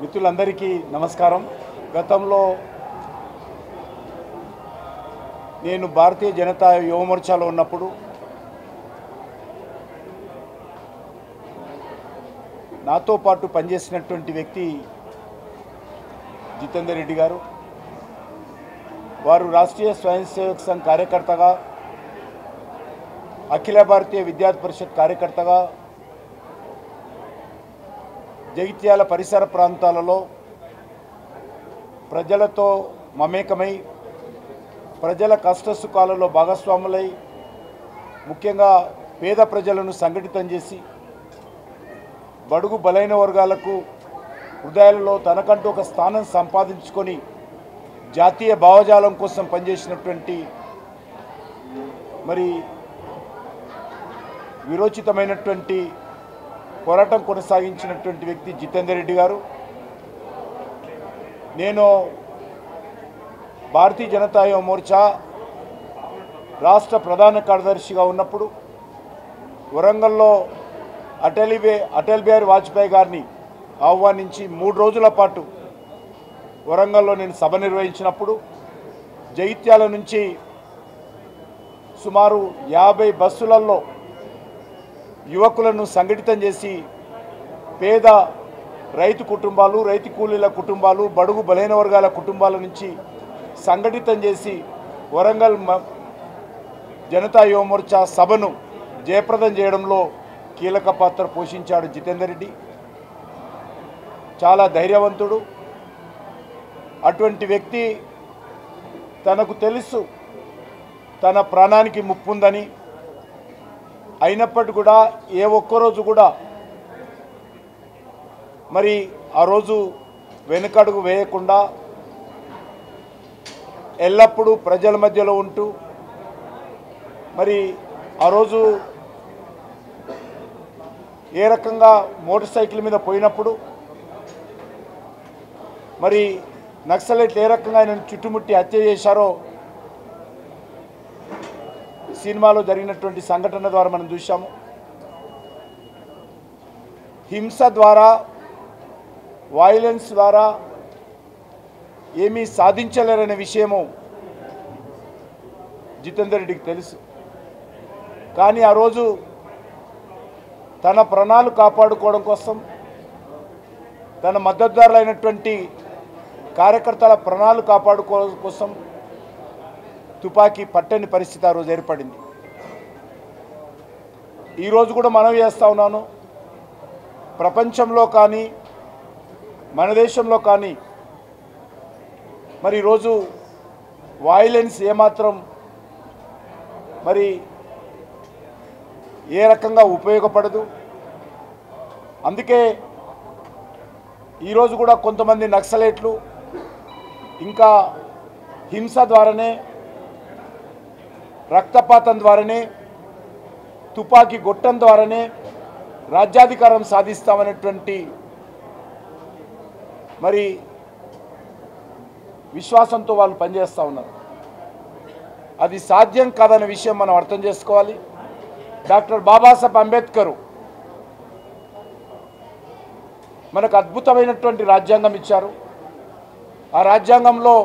మిత్రులందరికీ నమస్కారం. గతంలో నేను భారతీయ జనతా యువ మోర్చాలో ఉన్నప్పుడు నాతో పాటు పనిచేసినటువంటి వ్యక్తి జితేందర్ రెడ్డి గారు. వారు రాష్ట్రీయ స్వయం సేవక్ సంఘ్ కార్యకర్తగా, అఖిల భారతీయ విద్యార్థి పరిషత్ కార్యకర్తగా జగిత్యాల పరిసర ప్రాంతాలలో ప్రజలతో మమేకమై ప్రజల కష్టసుఖాలలో భాగస్వాములై ముఖ్యంగా పేద ప్రజలను సంఘటితం చేసి బడుగు బలైన వర్గాలకు హృదయాలలో తనకంటూ ఒక స్థానం సంపాదించుకొని జాతీయ భావజాలం కోసం పనిచేసినటువంటి మరి విరోచితమైనటువంటి పోరాటం కొనసాగించినటువంటి వ్యక్తి జితేందర్ రెడ్డి గారు. నేను భారతీయ జనతా యువ మోర్చా రాష్ట్ర ప్రధాన కార్యదర్శిగా ఉన్నప్పుడు వరంగల్లో అటల్ బిహారీ వాజ్పేయి గారిని ఆహ్వానించి 3 రోజుల పాటు వరంగల్లో నేను సభ నిర్వహించినప్పుడు జగిత్యాల నుంచి సుమారు 50 బస్సులలో యువకులను సంఘటితం చేసి పేద రైతు కుటుంబాలు, రైతు కూలీల కుటుంబాలు, బడుగు బలైన వర్గాల కుటుంబాల నుంచి సంఘటితం చేసి వరంగల్ జనతా యువ మోర్చా సభను జయప్రదం చేయడంలో కీలక పాత్ర పోషించాడు జితేందర్ రెడ్డి. చాలా ధైర్యవంతుడు. అటువంటి వ్యక్తి తనకు తెలుసు తన ప్రాణానికి ముప్పుందని, అయినప్పటికీ కూడా ఏ ఒక్కరోజు కూడా మరి ఆ రోజు వెనుకడుగు వేయకుండా ఎల్లప్పుడూ ప్రజల మధ్యలో ఉంటూ మరి ఆ రోజు ఏ రకంగా మోటార్ సైకిల్ మీద పోయినప్పుడు మరి నక్సలైట్లు ఏ రకంగా ఆయన చుట్టుముట్టి హత్య చేశారో సినిమాలో జరిగినటువంటి సంఘటన ద్వారా మనం చూసాము. హింస ద్వారా, వైలెన్స్ ద్వారా ఏమీ సాధించలేరనే విషయము జితేందర్ రెడ్డికి తెలుసు. కానీ ఆ రోజు తన ప్రాణాలు కాపాడుకోవడం కోసం, తన మద్దతుదారులైనటువంటి కార్యకర్తల ప్రాణాలు కాపాడుకోవడం కోసం తుపాకీ పట్టని పరిస్థితి ఆ రోజు ఏర్పడింది. ఈరోజు కూడా మనవి చేస్తూ ఉన్నాను, ప్రపంచంలో కానీ మన దేశంలో కానీ మరి ఈరోజు వైలెన్స్ ఏమాత్రం మరి ఏ రకంగా ఉపయోగపడదు. అందుకే ఈరోజు కూడా కొంతమంది నక్సలైట్లు ఇంకా హింస ద్వారానే, రక్తపాతం ద్వారానే, తుపాకీ గొట్టం ద్వారానే రాజ్యాధికారం సాధిస్తామనేటువంటి మరి విశ్వాసంతో వాళ్ళు పనిచేస్తూ ఉన్నారు. అది సాధ్యం కాదనే విషయం మనం అర్థం చేసుకోవాలి. డాక్టర్ బాబాసాహెబ్ అంబేద్కర్ మనకు అద్భుతమైనటువంటి రాజ్యాంగం ఇచ్చారు. ఆ రాజ్యాంగంలో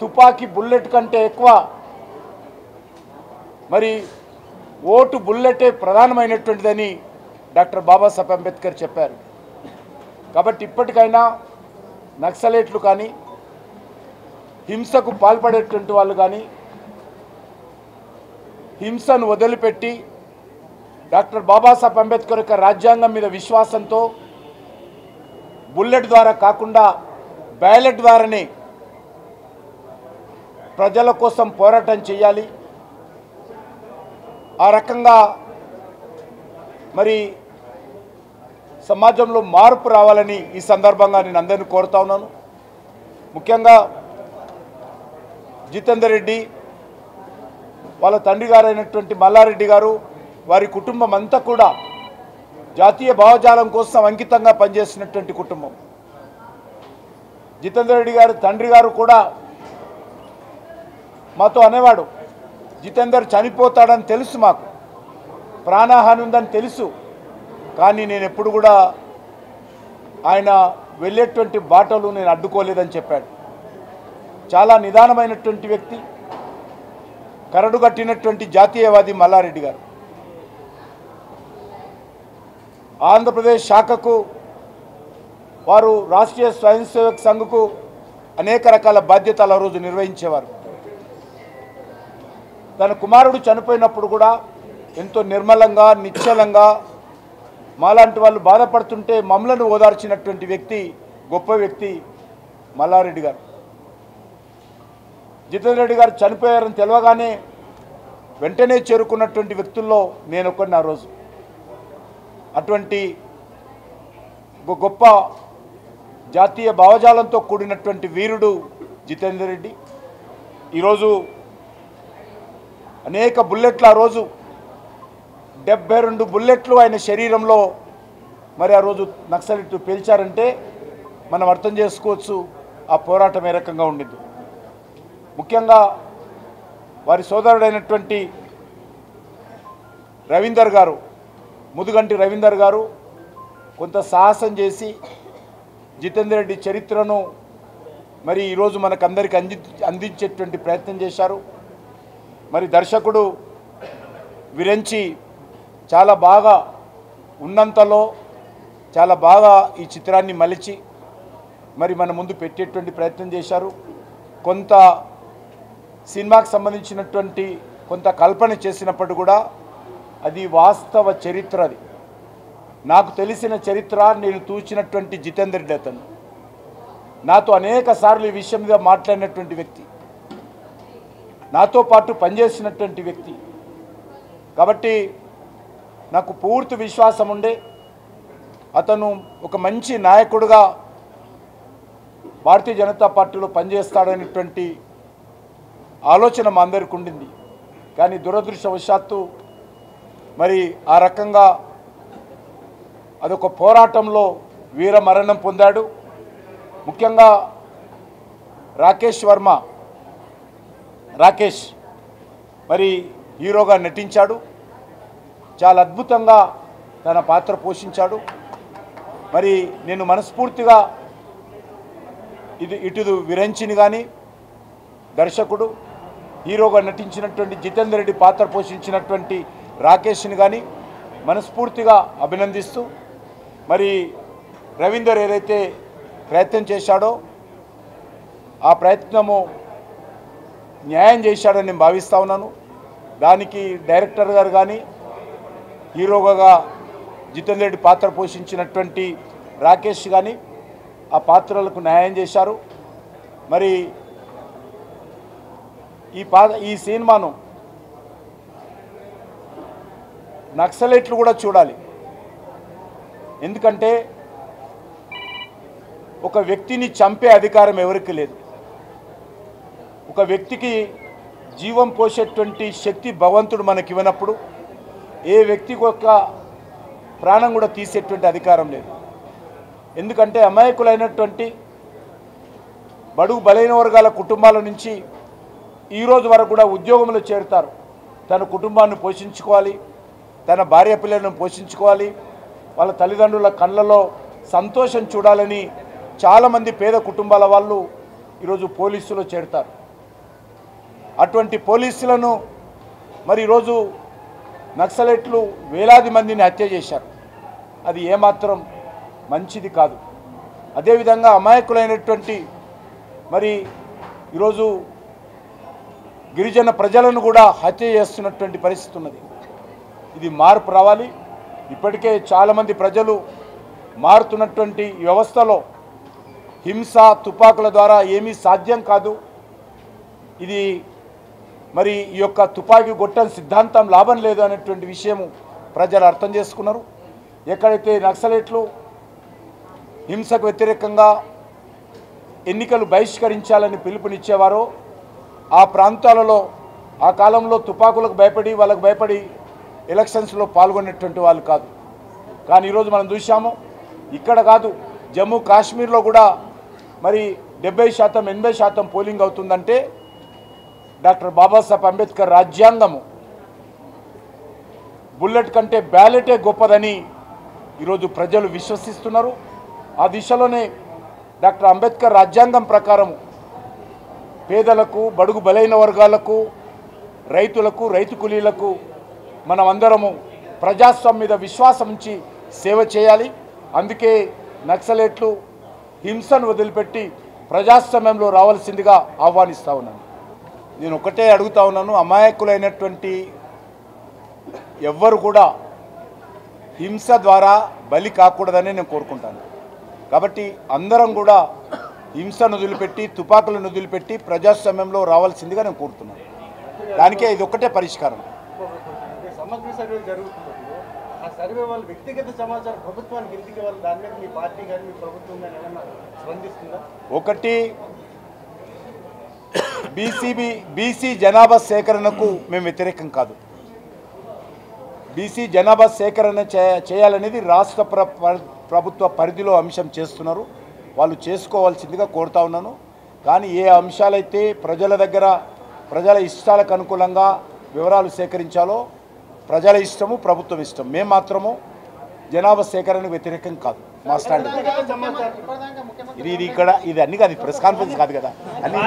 తుపాకీ బుల్లెట్ కంటే ఎక్కువ మరి ఓటు బుల్లెటే ప్రధానమైనటువంటిదని డాక్టర్ బాబాసాహెబ్ అంబేద్కర్ చెప్పారు. కాబట్టి ఇప్పటికైనా నక్సలైట్లు కానీ, హింసకు పాల్పడేటువంటి వాళ్ళు కానీ హింసను వదిలిపెట్టి డాక్టర్ బాబాసాహెబ్ అంబేద్కర్ యొక్క రాజ్యాంగం మీద విశ్వాసంతో బుల్లెట్ ద్వారా కాకుండా బ్యాలెట్ ద్వారానే ప్రజల కోసం పోరాటం చేయాలి. ఆ రకంగా మరి సమాజంలో మార్పు రావాలని ఈ సందర్భంగా నేను అందరినీ కోరుతా ఉన్నాను. ముఖ్యంగా జితేందర్ రెడ్డి వాళ్ళ తండ్రి గారైనటువంటి మల్లారెడ్డి గారు, వారి కుటుంబం అంతా కూడా జాతీయ భావజాలం కోసం అంకితంగా పనిచేసినటువంటి కుటుంబం. జితేందర్ రెడ్డి గారు తండ్రి గారు కూడా మాతో అనేవాడు, జితేందర్ చనిపోతాడని తెలుసు, మాకు ప్రాణహాని ఉందని తెలుసు, కానీ నేను ఎప్పుడు కూడా ఆయన వెళ్ళేటువంటి బాటలు నేను అడ్డుకోలేదని చెప్పాడు. చాలా నిదానమైనటువంటి వ్యక్తి, కరడుగట్టినటువంటి జాతీయవాది మల్లారెడ్డి గారు. ఆంధ్రప్రదేశ్ శాఖకు వారు రాష్ట్రీయ స్వయం సేవక్ సంఘ్కు అనేక రకాల బాధ్యతలు ఆ రోజు నిర్వహించేవారు. తన కుమారుడు చనిపోయినప్పుడు కూడా ఎంతో నిర్మలంగా నిశ్చలంగా మాలాంటి వాళ్ళు బాధపడుతుంటే మమ్మలను ఓదార్చినటువంటి వ్యక్తి, గొప్ప వ్యక్తి మల్లారెడ్డి గారు. జితేందర్ రెడ్డి గారు చనిపోయారని తెలియగానే వెంటనే చేరుకున్నటువంటి వ్యక్తుల్లో నేను ఒకరిని ఆ రోజు. అటువంటి గొప్ప జాతీయ భావజాలంతో కూడినటువంటి వీరుడు జితేందర్ రెడ్డి. ఈరోజు అనేక బుల్లెట్లు, ఆ రోజు 72 బుల్లెట్లు ఆయన శరీరంలో మరి ఆ రోజు నక్సలిట్లు పేల్చారంటే మనం అర్థం చేసుకోవచ్చు ఆ పోరాటం ఏ రకంగా ఉండింది. ముఖ్యంగా వారి సోదరుడైనటువంటి రవీందర్ గారు, ముదుగంటి రవీందర్ గారు కొంత సాహసం చేసి జితేందర్ రెడ్డి చరిత్రను మరి ఈరోజు మనకందరికీ అందించేటువంటి ప్రయత్నం చేశారు. మరి దర్శకుడు విరంచి చాలా బాగా ఉన్నంతలో చాలా బాగా ఈ చిత్రాన్ని మలిచి మరి మన ముందు పెట్టేటువంటి ప్రయత్నం చేశారు. కొంత సినిమాకి సంబంధించినటువంటి కొంత కల్పన చేసినప్పుడు కూడా అది వాస్తవ చరిత్ర. అది నాకు తెలిసిన చరిత్ర. నేను చూసినటువంటి జితేందర్ రెడ్డి అతను నాతో అనేక సార్లు ఈ విషయం మీద మాట్లాడినటువంటి వ్యక్తి, నాతో పాటు పనిచేసినటువంటి వ్యక్తి. కాబట్టి నాకు పూర్తి విశ్వాసం ఉండే అతను ఒక మంచి నాయకుడుగా భారతీయ జనతా పార్టీలో పనిచేస్తాడనేటువంటి ఆలోచన మా అందరికి ఉండింది. కానీ దురదృష్టవశాత్తు మరి ఆ రకంగా అదొక పోరాటంలో వీర మరణం పొందాడు. ముఖ్యంగా రాకేష్ మరి హీరోగా నటించాడు. చాలా అద్భుతంగా తన పాత్ర పోషించాడు. మరి నేను మనస్ఫూర్తిగా ఇటు విరంచిని కానీ, దర్శకుడు హీరోగా నటించినటువంటి జితేందర్ రెడ్డి పాత్ర పోషించినటువంటి రాకేష్ని కానీ మనస్ఫూర్తిగా అభినందిస్తూ, మరి రవీందర్ ఏదైతే ప్రయత్నం చేశాడో ఆ ప్రయత్నము న్యాయం చేశాడని నేను భావిస్తూ ఉన్నాను. దానికి డైరెక్టర్ గారు కానీ, హీరోగా జితేందర్ రెడ్డి పాత్ర పోషించినటువంటి రాకేష్ కానీ ఆ పాత్రలకు న్యాయం చేశారు. మరి ఈ సినిమాను నక్సలైట్లు కూడా చూడాలి. ఎందుకంటే ఒక వ్యక్తిని చంపే అధికారం ఎవరికి లేదు. ఒక వ్యక్తికి జీవం పోసేటువంటి శక్తి భగవంతుడు మనకి ఇవ్వనప్పుడు ఏ వ్యక్తికి ఒక ప్రాణం కూడా తీసేటువంటి అధికారం లేదు. ఎందుకంటే అమాయకులైనటువంటి బడుగు బలైన వర్గాల కుటుంబాల నుంచి ఈరోజు వరకు కూడా ఉద్యోగంలో చేరుతారు. తన కుటుంబాన్ని పోషించుకోవాలి, తన భార్య పిల్లలను పోషించుకోవాలి, వాళ్ళ తల్లిదండ్రుల కళ్ళలో సంతోషం చూడాలని చాలామంది పేద కుటుంబాల వాళ్ళు ఈరోజు పోలీసులో చేరుతారు. అటువంటి పోలీసులను మరి ఈరోజు నక్సలైట్లు వేలాది మందిని హత్య చేశారు. అది ఏమాత్రం మంచిది కాదు. అదేవిధంగా అమాయకులైనటువంటి మరి ఈరోజు గిరిజన ప్రజలను కూడా హత్య చేస్తున్నటువంటి పరిస్థితి ఉన్నది. ఇది మార్పు రావాలి. ఇప్పటికే చాలామంది ప్రజలు మారుతున్నటువంటి వ్యవస్థలో హింస తుపాకుల ద్వారా ఏమీ సాధ్యం కాదు. ఇది మరి ఈ యొక్క తుపాకీ గొట్టం సిద్ధాంతం లాభం లేదు అనేటువంటి విషయము ప్రజలు అర్థం చేసుకున్నారు. ఎక్కడైతే నక్సలైట్లు హింసకు వ్యతిరేకంగా ఎన్నికలు బహిష్కరించాలని పిలుపునిచ్చేవారో ఆ ప్రాంతాలలో ఆ కాలంలో తుపాకులకు భయపడి వాళ్ళకు భయపడి ఎలక్షన్స్లో పాల్గొనేటువంటి వాళ్ళు కాదు. కానీ ఈరోజు మనం చూసాము, ఇక్కడ కాదు జమ్మూ కాశ్మీర్లో కూడా మరి 70% 80% పోలింగ్ అవుతుందంటే డాక్టర్ బాబాసాహెబ్ అంబేద్కర్ రాజ్యాంగము బుల్లెట్ కంటే బ్యాలెటే గొప్పదని ఈరోజు ప్రజలు విశ్వసిస్తున్నారు. ఆ దిశలోనే డాక్టర్ అంబేద్కర్ రాజ్యాంగం ప్రకారం పేదలకు బడుగు బలైన వర్గాలకు రైతులకు రైతు కూలీలకు మనం అందరము ప్రజాస్వామ్యం మీద విశ్వాసం ఉంచి సేవ చేయాలి. అందుకే నక్సలైట్లు హింసను వదిలిపెట్టి ప్రజాస్వామ్యంలో రావాల్సిందిగా ఆహ్వానిస్తూ ఉన్నాను. నేను ఒకటే అడుగుతా ఉన్నాను, అమాయకులైనటువంటి ఎవ్వరు కూడా హింస ద్వారా బలి కాకూడదని నేను కోరుకుంటాను. కాబట్టి అందరం కూడా హింసను వదిలిపెట్టి తుపాకులను వదిలిపెట్టి ప్రజాస్వామ్యంలో రావాల్సిందిగా నేను కోరుతున్నాను. దానికే ఇది ఒక్కటే పరిష్కారం. సమగ్ర సర్వే జరుగుతున్నప్పుడు ఆ సర్వే వాళ్ళ వ్యక్తిగత సమాచారం ప్రభుత్వానికి ఎందుకు ఇవ్వాలి? దాని మీద మీ పార్టీ కానీ మీ ప్రభుత్వం కానీ ఏమన్నా స్పందిస్తుందా? ఒకటి, బీసీ జనాభా సేకరణకు మేము వ్యతిరేకం కాదు. బీసీ జనాభా సేకరణ చేయాలనేది రాష్ట్ర ప్రభుత్వ పరిధిలో అంశం చేస్తున్నారు. వాళ్ళు చేసుకోవాల్సిందిగా కోరుతా ఉన్నాను. కానీ ఏ అంశాలైతే ప్రజల దగ్గర ప్రజల ఇష్టాలకు అనుకూలంగా వివరాలు సేకరించాలో ప్రజల ఇష్టము, ప్రభుత్వం ఇష్టం. మేము మాత్రము జనాభా సేకరణకు వ్యతిరేకం కాదు. మా స్టాండ్ ఇది ఇక్కడ ఇది అన్ని కాదు, ప్రెస్ కాన్ఫరెన్స్ కాదు కదా అన్ని.